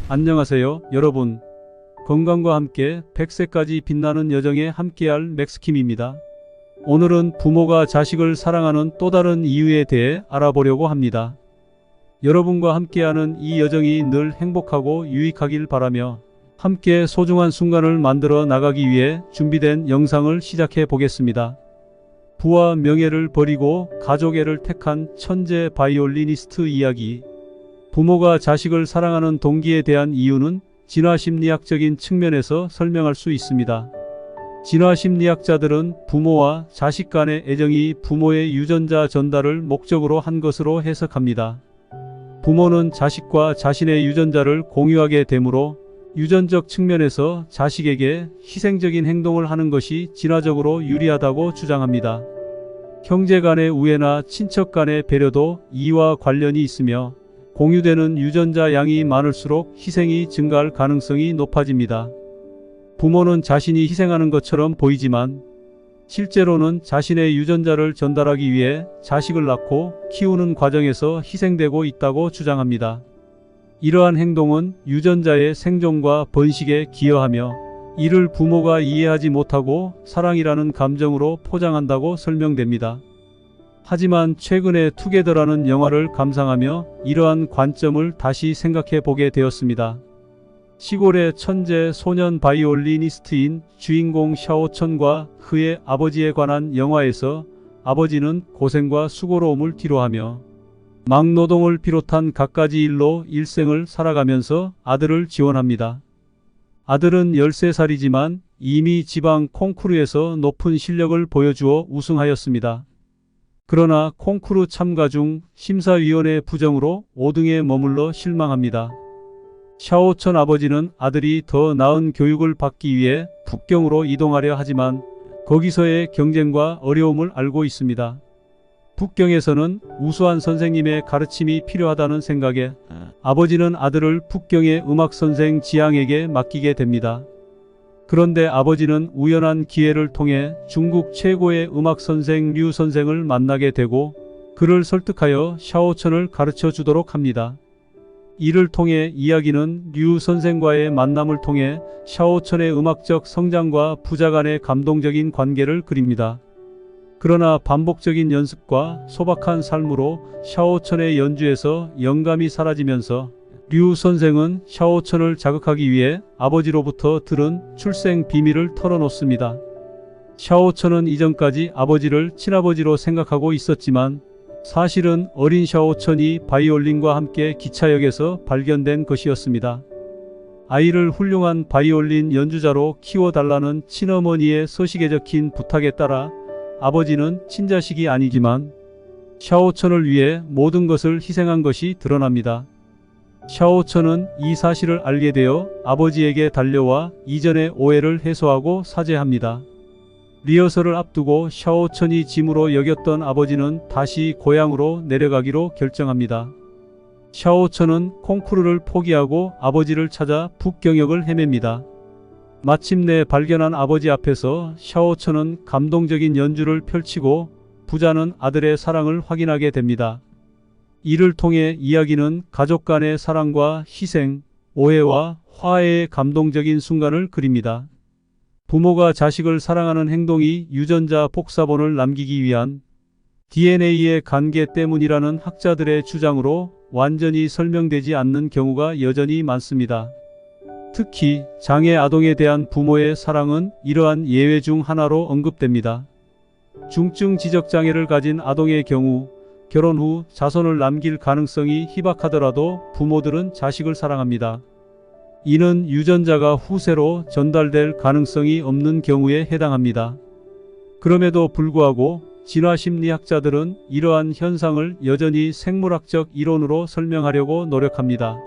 안녕하세요, 여러분. 건강과 함께 100세까지 빛나는 여정에 함께할 맥스킴입니다. 오늘은 부모가 자식을 사랑하는 또 다른 이유에 대해 알아보려고 합니다. 여러분과 함께하는 이 여정이 늘 행복하고 유익하길 바라며 함께 소중한 순간을 만들어 나가기 위해 준비된 영상을 시작해 보겠습니다. 부와 명예를 버리고 가족애를 택한 천재 바이올리니스트 이야기. 부모가 자식을 사랑하는 동기에 대한 이유는 진화심리학적인 측면에서 설명할 수 있습니다. 진화심리학자들은 부모와 자식 간의 애정이 부모의 유전자 전달을 목적으로 한 것으로 해석합니다. 부모는 자식과 자신의 유전자를 공유하게 되므로 유전적 측면에서 자식에게 희생적인 행동을 하는 것이 진화적으로 유리하다고 주장합니다. 형제 간의 우애나 친척 간의 배려도 이와 관련이 있으며 공유되는 유전자 양이 많을수록 희생이 증가할 가능성이 높아집니다. 부모는 자신이 희생하는 것처럼 보이지만 실제로는 자신의 유전자를 전달하기 위해 자식을 낳고 키우는 과정에서 희생되고 있다고 주장합니다. 이러한 행동은 유전자의 생존과 번식에 기여하며 이를 부모가 이해하지 못하고 사랑이라는 감정으로 포장한다고 설명됩니다. 하지만 최근에 투게더라는 영화를 감상하며 이러한 관점을 다시 생각해 보게 되었습니다. 시골의 천재 소년 바이올리니스트인 주인공 샤오천과 그의 아버지에 관한 영화에서 아버지는 고생과 수고로움을 뒤로하며 막노동을 비롯한 갖가지 일로 일생을 살아가면서 아들을 지원합니다. 아들은 13살이지만 이미 지방 콩쿠르에서 높은 실력을 보여주어 우승하였습니다. 그러나 콩쿠르 참가 중 심사위원회 부정으로 5등에 머물러 실망합니다. 샤오천 아버지는 아들이 더 나은 교육을 받기 위해 북경으로 이동하려 하지만 거기서의 경쟁과 어려움을 알고 있습니다. 북경에서는 우수한 선생님의 가르침이 필요하다는 생각에 아버지는 아들을 북경의 음악선생 지양에게 맡기게 됩니다. 그런데 아버지는 우연한 기회를 통해 중국 최고의 음악선생 류 선생을 만나게 되고 그를 설득하여 샤오천을 가르쳐 주도록 합니다. 이를 통해 이야기는 류 선생과의 만남을 통해 샤오천의 음악적 성장과 부자 간의 감동적인 관계를 그립니다. 그러나 반복적인 연습과 소박한 삶으로 샤오천의 연주에서 영감이 사라지면서 류 선생은 샤오천을 자극하기 위해 아버지로부터 들은 출생 비밀을 털어놓습니다. 샤오천은 이전까지 아버지를 친아버지로 생각하고 있었지만 사실은 어린 샤오천이 바이올린과 함께 기차역에서 발견된 것이었습니다. 아이를 훌륭한 바이올린 연주자로 키워달라는 친어머니의 서식에 적힌 부탁에 따라 아버지는 친자식이 아니지만 샤오천을 위해 모든 것을 희생한 것이 드러납니다. 샤오천은 이 사실을 알게 되어 아버지에게 달려와 이전의 오해를 해소하고 사죄합니다. 리허설을 앞두고 샤오천이 짐으로 여겼던 아버지는 다시 고향으로 내려가기로 결정합니다. 샤오천은 콩쿠르를 포기하고 아버지를 찾아 북경역을 헤맵니다. 마침내 발견한 아버지 앞에서 샤오천은 감동적인 연주를 펼치고 부자는 아들의 사랑을 확인하게 됩니다. 이를 통해 이야기는 가족 간의 사랑과 희생, 오해와 화해의 감동적인 순간을 그립니다. 부모가 자식을 사랑하는 행동이 유전자 복사본을 남기기 위한 DNA의 관계 때문이라는 학자들의 주장으로 완전히 설명되지 않는 경우가 여전히 많습니다. 특히 장애 아동에 대한 부모의 사랑은 이러한 예외 중 하나로 언급됩니다. 중증 지적장애를 가진 아동의 경우 결혼 후 자손을 남길 가능성이 희박하더라도 부모들은 자식을 사랑합니다. 이는 유전자가 후세로 전달될 가능성이 없는 경우에 해당합니다. 그럼에도 불구하고 진화심리학자들은 이러한 현상을 여전히 생물학적 이론으로 설명하려고 노력합니다.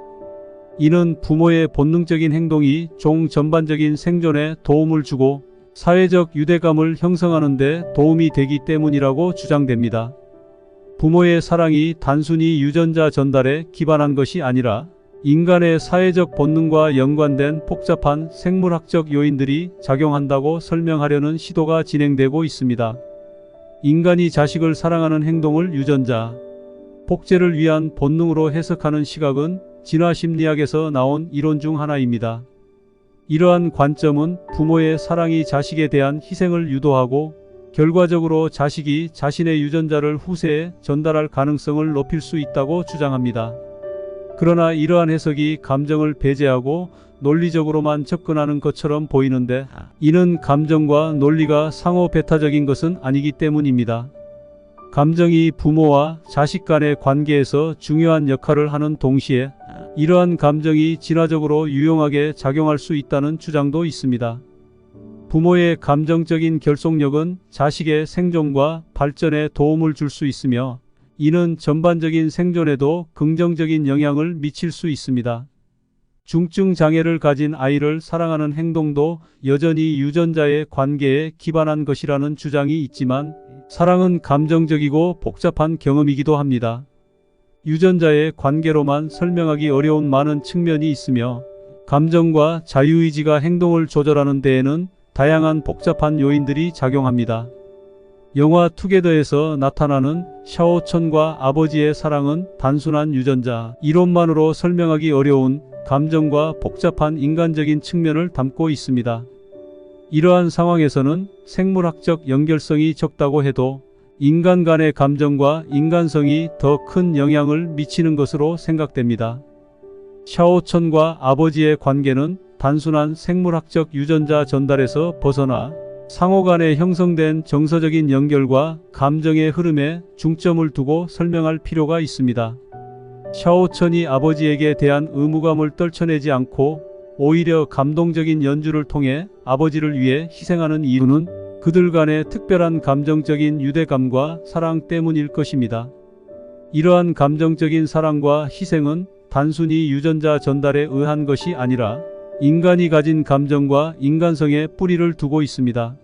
이는 부모의 본능적인 행동이 종 전반적인 생존에 도움을 주고 사회적 유대감을 형성하는 데 도움이 되기 때문이라고 주장됩니다. 부모의 사랑이 단순히 유전자 전달에 기반한 것이 아니라 인간의 사회적 본능과 연관된 복잡한 생물학적 요인들이 작용한다고 설명하려는 시도가 진행되고 있습니다. 인간이 자식을 사랑하는 행동을 유전자, 복제를 위한 본능으로 해석하는 시각은 진화 심리학에서 나온 이론 중 하나입니다. 이러한 관점은 부모의 사랑이 자식에 대한 희생을 유도하고 결과적으로 자식이 자신의 유전자를 후세에 전달할 가능성을 높일 수 있다고 주장합니다. 그러나 이러한 해석이 감정을 배제하고 논리적으로만 접근하는 것처럼 보이는데, 이는 감정과 논리가 상호 배타적인 것은 아니기 때문입니다. 감정이 부모와 자식 간의 관계에서 중요한 역할을 하는 동시에 이러한 감정이 진화적으로 유용하게 작용할 수 있다는 주장도 있습니다. 부모의 감정적인 결속력은 자식의 생존과 발전에 도움을 줄 수 있으며, 이는 전반적인 생존에도 긍정적인 영향을 미칠 수 있습니다. 중증 장애를 가진 아이를 사랑하는 행동도 여전히 유전자의 관계에 기반한 것이라는 주장이 있지만, 사랑은 감정적이고 복잡한 경험이기도 합니다. 유전자의 관계로만 설명하기 어려운 많은 측면이 있으며, 감정과 자유의지가 행동을 조절하는 데에는 다양한 복잡한 요인들이 작용합니다. 영화 투게더에서 나타나는 샤오천과 아버지의 사랑은 단순한 유전자 이론만으로 설명하기 어려운 감정과 복잡한 인간적인 측면을 담고 있습니다. 이러한 상황에서는 생물학적 연결성이 적다고 해도 인간 간의 감정과 인간성이 더 큰 영향을 미치는 것으로 생각됩니다. 샤오천과 아버지의 관계는 단순한 생물학적 유전자 전달에서 벗어나 상호 간에 형성된 정서적인 연결과 감정의 흐름에 중점을 두고 설명할 필요가 있습니다. 샤오천이 아버지에게 대한 의무감을 떨쳐내지 않고 오히려 감동적인 연주를 통해 아버지를 위해 희생하는 이유는 그들 간의 특별한 감정적인 유대감과 사랑 때문일 것입니다. 이러한 감정적인 사랑과 희생은 단순히 유전자 전달에 의한 것이 아니라 인간이 가진 감정과 인간성에 뿌리를 두고 있습니다.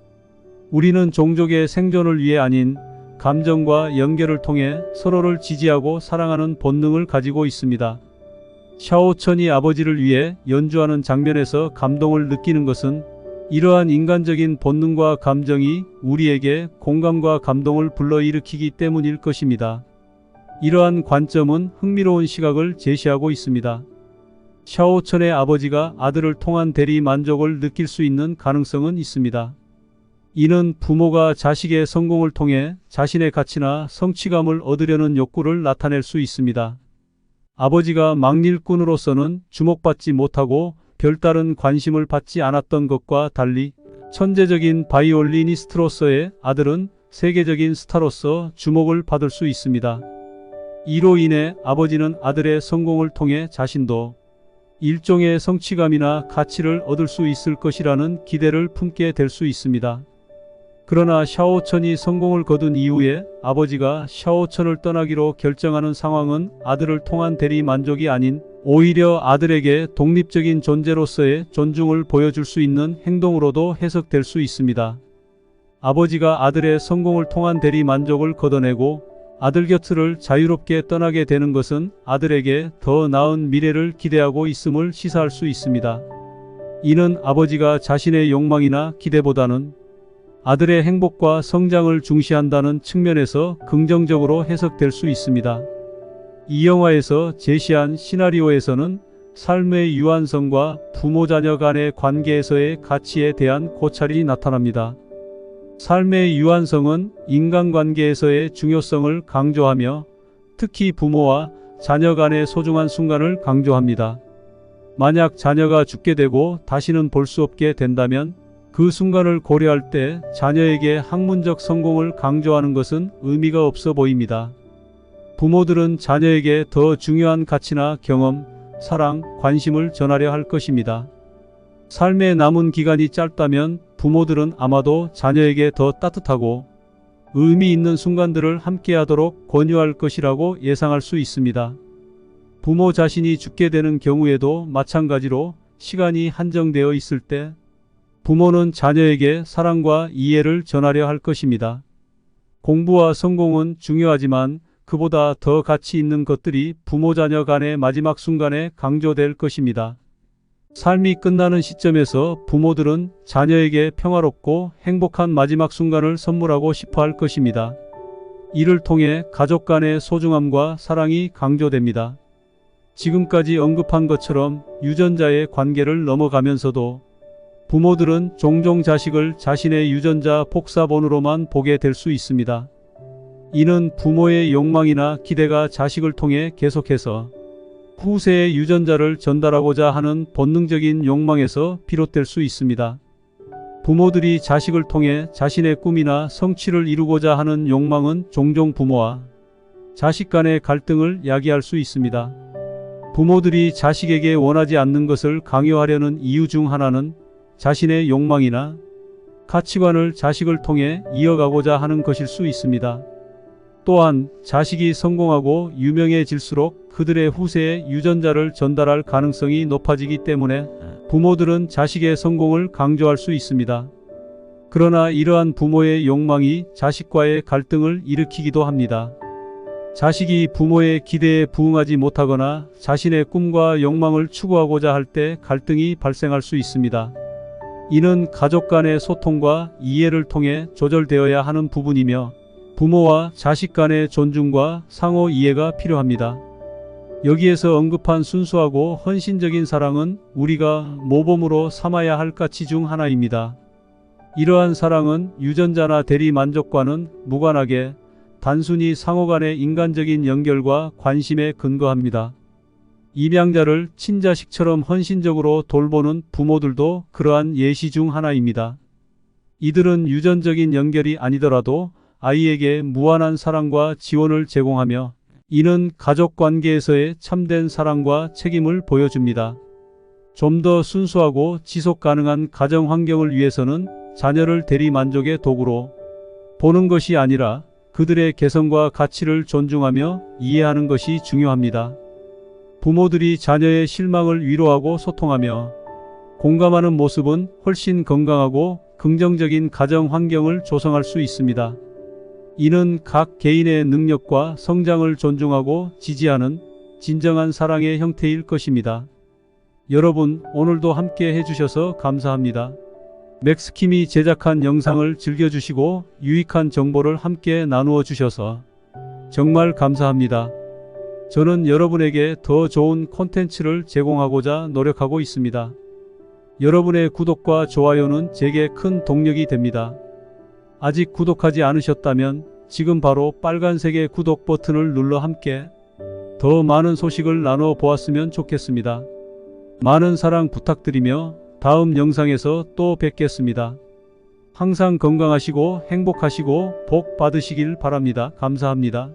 우리는 종족의 생존을 위해 아닌 감정과 연결을 통해 서로를 지지하고 사랑하는 본능을 가지고 있습니다. 샤오천이 아버지를 위해 연주하는 장면에서 감동을 느끼는 것은 이러한 인간적인 본능과 감정이 우리에게 공감과 감동을 불러일으키기 때문일 것입니다. 이러한 관점은 흥미로운 시각을 제시하고 있습니다. 샤오천의 아버지가 아들을 통한 대리 만족을 느낄 수 있는 가능성은 있습니다. 이는 부모가 자식의 성공을 통해 자신의 가치나 성취감을 얻으려는 욕구를 나타낼 수 있습니다. 아버지가 막일꾼으로서는 주목받지 못하고 별다른 관심을 받지 않았던 것과 달리 천재적인 바이올리니스트로서의 아들은 세계적인 스타로서 주목을 받을 수 있습니다. 이로 인해 아버지는 아들의 성공을 통해 자신도 일종의 성취감이나 가치를 얻을 수 있을 것이라는 기대를 품게 될 수 있습니다. 그러나 샤오천이 성공을 거둔 이후에 아버지가 샤오천을 떠나기로 결정하는 상황은 아들을 통한 대리 만족이 아닌 오히려 아들에게 독립적인 존재로서의 존중을 보여줄 수 있는 행동으로도 해석될 수 있습니다. 아버지가 아들의 성공을 통한 대리 만족을 걷어내고 아들 곁을 자유롭게 떠나게 되는 것은 아들에게 더 나은 미래를 기대하고 있음을 시사할 수 있습니다. 이는 아버지가 자신의 욕망이나 기대보다는 아들의 행복과 성장을 중시한다는 측면에서 긍정적으로 해석될 수 있습니다. 이 영화에서 제시한 시나리오에서는 삶의 유한성과 부모-자녀 간의 관계에서의 가치에 대한 고찰이 나타납니다. 삶의 유한성은 인간관계에서의 중요성을 강조하며 특히 부모와 자녀 간의 소중한 순간을 강조합니다. 만약 자녀가 죽게 되고 다시는 볼 수 없게 된다면 그 순간을 고려할 때 자녀에게 학문적 성공을 강조하는 것은 의미가 없어 보입니다. 부모들은 자녀에게 더 중요한 가치나 경험, 사랑, 관심을 전하려 할 것입니다. 삶의 남은 기간이 짧다면 부모들은 아마도 자녀에게 더 따뜻하고 의미 있는 순간들을 함께하도록 권유할 것이라고 예상할 수 있습니다. 부모 자신이 죽게 되는 경우에도 마찬가지로 시간이 한정되어 있을 때 부모는 자녀에게 사랑과 이해를 전하려 할 것입니다. 공부와 성공은 중요하지만 그보다 더 가치 있는 것들이 부모-자녀 간의 마지막 순간에 강조될 것입니다. 삶이 끝나는 시점에서 부모들은 자녀에게 평화롭고 행복한 마지막 순간을 선물하고 싶어 할 것입니다. 이를 통해 가족 간의 소중함과 사랑이 강조됩니다. 지금까지 언급한 것처럼 유전자의 관계를 넘어가면서도 부모들은 종종 자식을 자신의 유전자 복사본으로만 보게 될 수 있습니다. 이는 부모의 욕망이나 기대가 자식을 통해 계속해서 후세의 유전자를 전달하고자 하는 본능적인 욕망에서 비롯될 수 있습니다. 부모들이 자식을 통해 자신의 꿈이나 성취를 이루고자 하는 욕망은 종종 부모와 자식 간의 갈등을 야기할 수 있습니다. 부모들이 자식에게 원하지 않는 것을 강요하려는 이유 중 하나는 자신의 욕망이나 가치관을 자식을 통해 이어가고자 하는 것일 수 있습니다. 또한 자식이 성공하고 유명해질수록 그들의 후세에 유전자를 전달할 가능성이 높아지기 때문에 부모들은 자식의 성공을 강조할 수 있습니다. 그러나 이러한 부모의 욕망이 자식과의 갈등을 일으키기도 합니다. 자식이 부모의 기대에 부응하지 못하거나 자신의 꿈과 욕망을 추구하고자 할 때 갈등이 발생할 수 있습니다. 이는 가족 간의 소통과 이해를 통해 조절되어야 하는 부분이며 부모와 자식 간의 존중과 상호 이해가 필요합니다. 여기에서 언급한 순수하고 헌신적인 사랑은 우리가 모범으로 삼아야 할 가치 중 하나입니다. 이러한 사랑은 유전자나 대리 만족과는 무관하게 단순히 상호 간의 인간적인 연결과 관심에 근거합니다. 입양자를 친자식처럼 헌신적으로 돌보는 부모들도 그러한 예시 중 하나입니다. 이들은 유전적인 연결이 아니더라도 아이에게 무한한 사랑과 지원을 제공하며 이는 가족 관계에서의 참된 사랑과 책임을 보여줍니다. 좀 더 순수하고 지속 가능한 가정 환경을 위해서는 자녀를 대리 만족의 도구로 보는 것이 아니라 그들의 개성과 가치를 존중하며 이해하는 것이 중요합니다. 부모들이 자녀의 실망을 위로하고 소통하며 공감하는 모습은 훨씬 건강하고 긍정적인 가정 환경을 조성할 수 있습니다. 이는 각 개인의 능력과 성장을 존중하고 지지하는 진정한 사랑의 형태일 것입니다. 여러분, 오늘도 함께 해주셔서 감사합니다. 맥스킴이 제작한 영상을 즐겨주시고 유익한 정보를 함께 나누어 주셔서 정말 감사합니다. 저는 여러분에게 더 좋은 콘텐츠를 제공하고자 노력하고 있습니다. 여러분의 구독과 좋아요는 제게 큰 동력이 됩니다. 아직 구독하지 않으셨다면 지금 바로 빨간색의 구독 버튼을 눌러 함께 더 많은 소식을 나눠 보았으면 좋겠습니다. 많은 사랑 부탁드리며 다음 영상에서 또 뵙겠습니다. 항상 건강하시고 행복하시고 복 받으시길 바랍니다. 감사합니다.